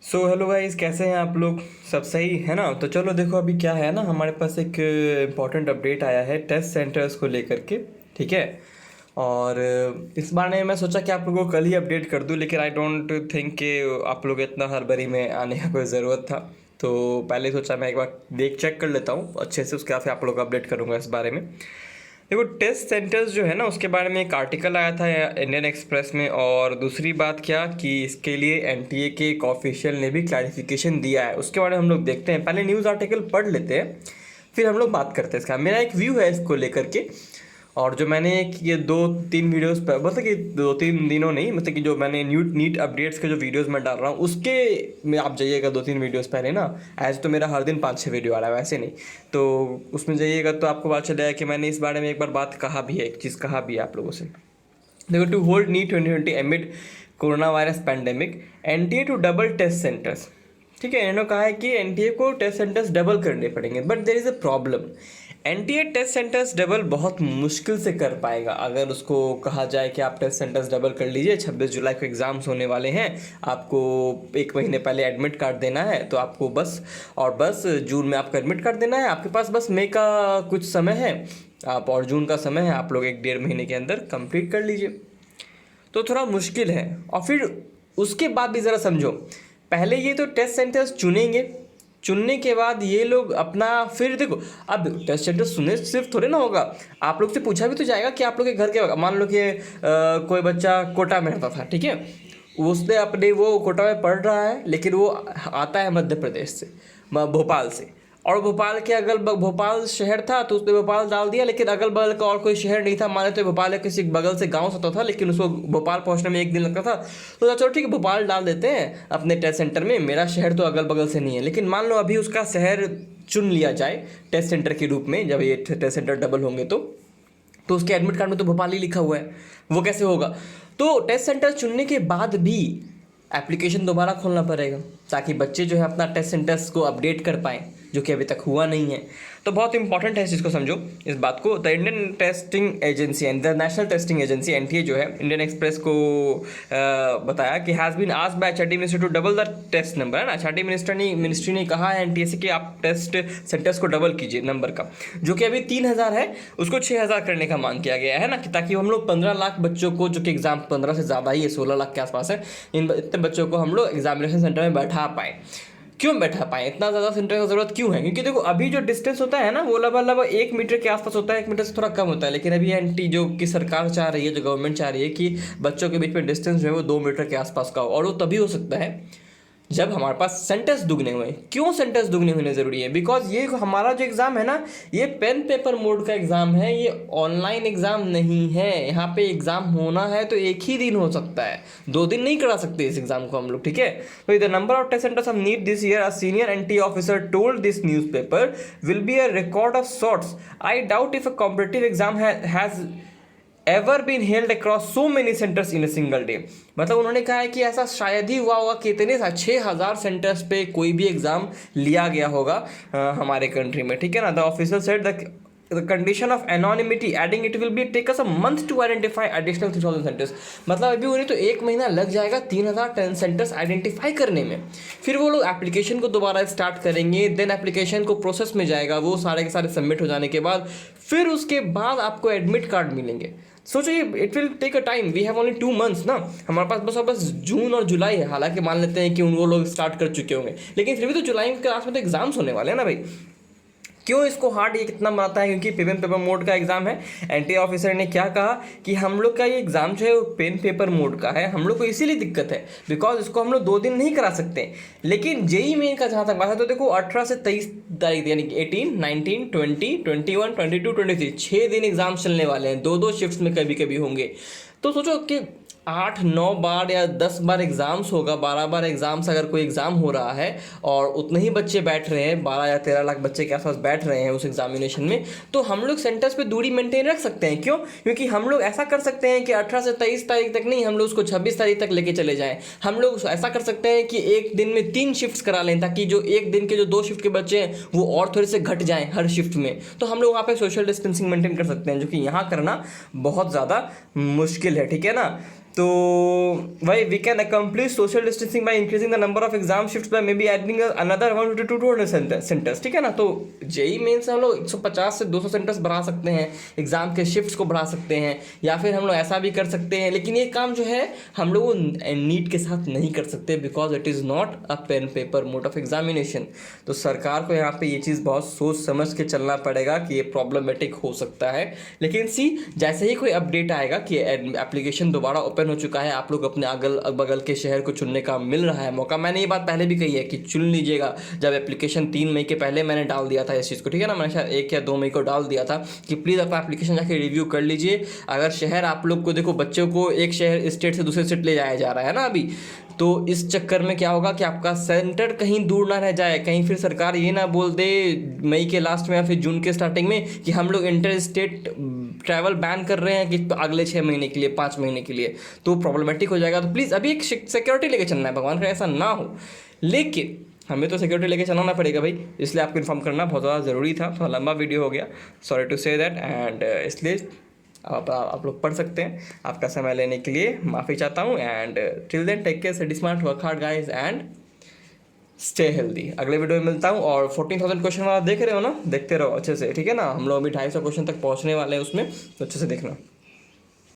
So hello guys, कैसे हैं आप लोग? सब सही है ना? तो चलो देखो, अभी क्या है ना, हमारे पास एक इम्पॉर्टेंट अपडेट आया है टेस्ट सेंटर्स को लेकर के। ठीक है। और इस बारे में मैं सोचा कि आप लोगों को कल ही अपडेट कर दूं, लेकिन आई डोंट थिंक कि आप लोग इतना हड़बड़ी में आने का कोई ज़रूरत था। तो पहले सोचा मैं एक बार चेक कर लेता हूँ अच्छे से, उसके बाद फिर आप लोग को अपडेट करूँगा इस बारे में। देखो, टेस्ट सेंटर्स जो है ना, उसके बारे में एक आर्टिकल आया था इंडियन एक्सप्रेस में। और दूसरी बात क्या कि इसके लिए एनटीए के एक ऑफिशियल ने भी क्लैरिफिकेशन दिया है, उसके बारे में हम लोग देखते हैं। पहले न्यूज़ आर्टिकल पढ़ लेते हैं, फिर हम लोग बात करते हैं इसका। मेरा एक व्यू है इसको लेकर के। और जो मैंने ये 2-3 वीडियोस पर, मतलब कि 2-3 दिनों नहीं, मतलब कि जो मैंने नीट अपडेट्स के जो वीडियोस मैं डाल रहा हूँ उसके में आप जाइएगा 2-3 वीडियोस पहले ना। ऐसे तो मेरा हर दिन 5-6 वीडियो आ रहा है, वैसे नहीं। तो उसमें जाइएगा तो आपको बात चलेगा कि मैंने इस बारे में एक बार बात कहा भी है, एक चीज़ कहा भी है आप लोगों से। देखो, to hold NEET 2020 amid corona virus pandemic, NTA to double test centres. ठीक है, इन्होंने कहा है कि एनटीए को टेस्ट सेंटर्स डबल करने पड़ेंगे, but there is a problem. NTA test centres double बहुत मुश्किल से कर पाएगा। अगर उसको कहा जाए कि आप टेस्ट सेंटर्स डबल कर लीजिए, 26 जुलाई को एग्ज़ाम्स होने वाले हैं, आपको 1 महीने पहले एडमिट कार्ड देना है, तो आपको बस जून में आपको एडमिट कार्ड देना है। आपके पास बस मई का कुछ समय है, आप और जून का समय है, आप लोग 1-1.5 महीने के अंदर कंप्लीट कर लीजिए। तो थोड़ा मुश्किल है। और फिर उसके बाद भी ज़रा समझो, पहले ये तो टेस्ट सेंटर्स चुनेंगे, चुनने के बाद ये लोग अपना, फिर देखो, अब टेस्ट सेंटर सुने सिर्फ थोड़े ना होगा, आप लोग से पूछा भी तो जाएगा कि आप लोग के घर के, मान लो कि कोई बच्चा कोटा में रहता था, ठीक है, उसने अपने वो कोटा में पढ़ रहा है, लेकिन वो आता है मध्य प्रदेश से, भोपाल से। और भोपाल के भोपाल शहर था तो उसने भोपाल डाल दिया, लेकिन अगल बगल का और कोई शहर नहीं था, माने तो भोपाल के किसी बगल से गांव होता था, लेकिन उसको भोपाल पहुंचने में 1 दिन लगता था। तो चलो ठीक है, भोपाल डाल देते हैं अपने टेस्ट सेंटर में, मेरा शहर तो अगल बगल से नहीं है। लेकिन मान लो अभी उसका शहर चुन लिया जाए टेस्ट सेंटर के रूप में, जब ये टेस्ट सेंटर डबल होंगे तो उसके एडमिट कार्ड में तो भोपाल ही लिखा हुआ है, वो कैसे होगा? तो टेस्ट सेंटर चुनने के बाद भी एप्लीकेशन दोबारा खोलना पड़ेगा, ताकि बच्चे जो है अपना टेस्ट सेंटर्स को अपडेट कर पाएँ, जो कि अभी तक हुआ नहीं है। तो बहुत इंपॉर्टेंट है इस चीज़ को समझो, इस बात को। The Indian testing agency and the national testing agency NTA जो है, इंडियन एक्सप्रेस को बताया कि has been asked by HRD minister to double the test number, है ना। एचआरडी मिनिस्ट्री ने कहा है एनटीए से कि आप टेस्ट सेंटर्स को डबल कीजिए नंबर का, जो कि अभी 3,000 है, उसको 6,000 करने का मांग किया गया है ना, कि ताकि हम लोग 15 लाख बच्चों को, जो कि एग्जाम 15 से ज़्यादा ही है, 16 लाख के आसपास है, इतने बच्चों को हम लोग एग्जामिनेशन सेंटर में बैठा पाएँ। क्यों बैठा पाएँ? इतना ज़्यादा सेंटर का ज़रूरत क्यों है? क्योंकि देखो, अभी जो डिस्टेंस होता है ना, वो लगभग 1 मीटर के आसपास होता है, 1 मीटर से थोड़ा कम होता है। लेकिन अभी एनटी जो कि सरकार चाह रही है, जो गवर्नमेंट चाह रही है कि बच्चों के बीच में डिस्टेंस जो है वो 2 मीटर के आसपास का हो। और वो तभी हो सकता है जब हमारे पास सेंटर्स दुगने हुए। क्यों सेंटर्स दुगने होने ज़रूरी है? बिकॉज ये हमारा जो एग्ज़ाम है ना, ये पेन पेपर मोड का एग्ज़ाम है, ये ऑनलाइन एग्ज़ाम नहीं है। यहाँ पे एग्ज़ाम होना है तो एक ही दिन हो सकता है, 2 दिन नहीं करा सकते इस एग्ज़ाम को हम लोग, ठीक है। तो the number of test centres of NEET this year, a senior NT officer told this newspaper, will be a record of sorts. I doubt if a competitive exam has ever been held across so many centres in a single day. मतलब उन्होंने कहा है कि ऐसा शायद ही हुआ होगा कि इतने 6,000 सेंटर्स पे कोई भी एग्जाम लिया गया होगा हमारे कंट्री में, ठीक है ना। The officer said the condition of anonymity adding it will be take us a month to identify additional 3,000 centres. मतलब अभी उन्हें तो 1 महीना लग जाएगा 3,000 सेंटर्स आइडेंटिफाई करने में। फिर वो लोग एप्लीकेशन को दोबारा स्टार्ट करेंगे, देन एप्लीकेशन को प्रोसेस में जाएगा, वो सारे के सारे सबमिट हो जाने के बाद फिर उसके बाद आपको एडमिट कार्ड मिलेंगे। सोचो, ये it will take a time, we have only 2 months ना, हमारे पास बस जून और जुलाई है। हालांकि मान लेते हैं कि वो लोग स्टार्ट कर चुके होंगे, लेकिन फिर भी तो जुलाई के आस में तो एग्जाम्स होने वाले हैं ना भाई। क्यों इसको हार्ड ये कितना बनाता है? क्योंकि पेन पेपर मोड का एग्जाम है। एनटी ऑफिसर ने क्या कहा कि हम लोग का ये एग्जाम जो है वो पेन पेपर मोड का है, हम लोग को इसीलिए दिक्कत है बिकॉज इसको हम लोग 2 दिन नहीं करा सकते। लेकिन जेई मेन का जहाँ तक बात है, तो देखो 18 से 23 तारीख, यानी कि 18, 19, 20, 21, 22, 23, 6 दिन एग्जाम चलने वाले हैं, 2-2 शिफ्ट में कभी कभी होंगे। तो सोचो कि 8-9 बार या 10 बार एग्ज़ाम्स होगा, 12 बार एग्ज़ाम्स अगर कोई एग्ज़ाम हो रहा है और उतने ही बच्चे बैठ रहे हैं, 12 या 13 लाख बच्चे के आसपास बैठ रहे हैं उस एग्जामिनेशन में, तो हम लोग सेंटर्स पे दूरी मेंटेन रख सकते हैं। क्यों? क्योंकि हम लोग ऐसा कर सकते हैं कि 18 से 23 तारीख तक नहीं, हम लोग उसको 26 तारीख तक लेके चले जाएँ। हम लोग ऐसा कर सकते हैं कि एक दिन में 3 शिफ्ट्स करा लें, ताकि जो एक दिन के जो 2 शिफ्ट के बच्चे हैं वो और थोड़े से घट जाएँ हर शिफ्ट में। तो हम लोग वहाँ पर सोशल डिस्टेंसिंग मेंटेन कर सकते हैं, जो कि यहाँ करना बहुत ज़्यादा मुश्किल है, ठीक है ना। तो भाई we can accomplish social distancing by increasing the number of exam shifts by maybe adding another 150 to 200 centres, ठीक है ना। तो जेई मेंस हम लोग 150 से 200 सेंटर्स बढ़ा सकते हैं, एग्जाम के शिफ्ट्स को बढ़ा सकते हैं, या फिर हम लोग ऐसा भी कर सकते हैं। लेकिन ये काम जो है हम लोग नीट के साथ नहीं कर सकते, because it is not a pen paper mode of examination. तो सरकार को यहाँ पे ये चीज़ बहुत सोच समझ के चलना पड़ेगा कि ये प्रॉब्लमेटिक हो सकता है। लेकिन जैसे ही कोई अपडेट आएगा कि एप्लीकेशन दोबारा ओपन हो चुका है, आप लोग अपने अगल बगल के शहर को चुनने का मिल रहा है मौका। मैंने ये बात पहले भी कही है कि चुन लीजिएगा। जब एप्लीकेशन 3 मई के पहले मैंने डाल दिया था इस चीज़ को, ठीक है ना, मैंने शायद 1 या 2 मई को डाल दिया था कि प्लीज़ अपना एप्लीकेशन जाके रिव्यू कर लीजिए। अगर शहर आप लोग को, देखो बच्चों को एक शहर स्टेट से दूसरे स्टेट ले जाया जा रहा है ना अभी, तो इस चक्कर में क्या होगा कि आपका सेंटर कहीं दूर ना रह जाए, कहीं फिर सरकार ये ना बोल दे मई के लास्ट में या फिर जून के स्टार्टिंग में कि हम लोग इंटर स्टेट ट्रैवल बैन कर रहे हैं कि अगले 6 महीने के लिए, 5 महीने के लिए, तो प्रॉब्लमेटिक हो जाएगा। तो प्लीज़ अभी एक सिक्योरिटी लेके चलना है, भगवान का ऐसा ना हो, लेकिन हमें तो सिक्योरिटी लेके चलाना पड़ेगा भाई, इसलिए आपको इन्फॉर्म करना बहुत ज़्यादा ज़रूरी था। थोड़ा लंबा वीडियो हो गया, sorry to say that, and इसलिए आप लोग पढ़ सकते हैं। आपका समय लेने के लिए माफ़ी चाहता हूँ, and till then take care, study smart, work hard guys, and stay healthy. अगले वीडियो में मिलता हूँ। और 14,000 क्वेश्चन वाला देख रहे हो ना, देखते रहो अच्छे से, ठीक है ना। हम लोग अभी 250 क्वेश्चन तक पहुँचने वाले हैं उसमें, तो अच्छे से देखना।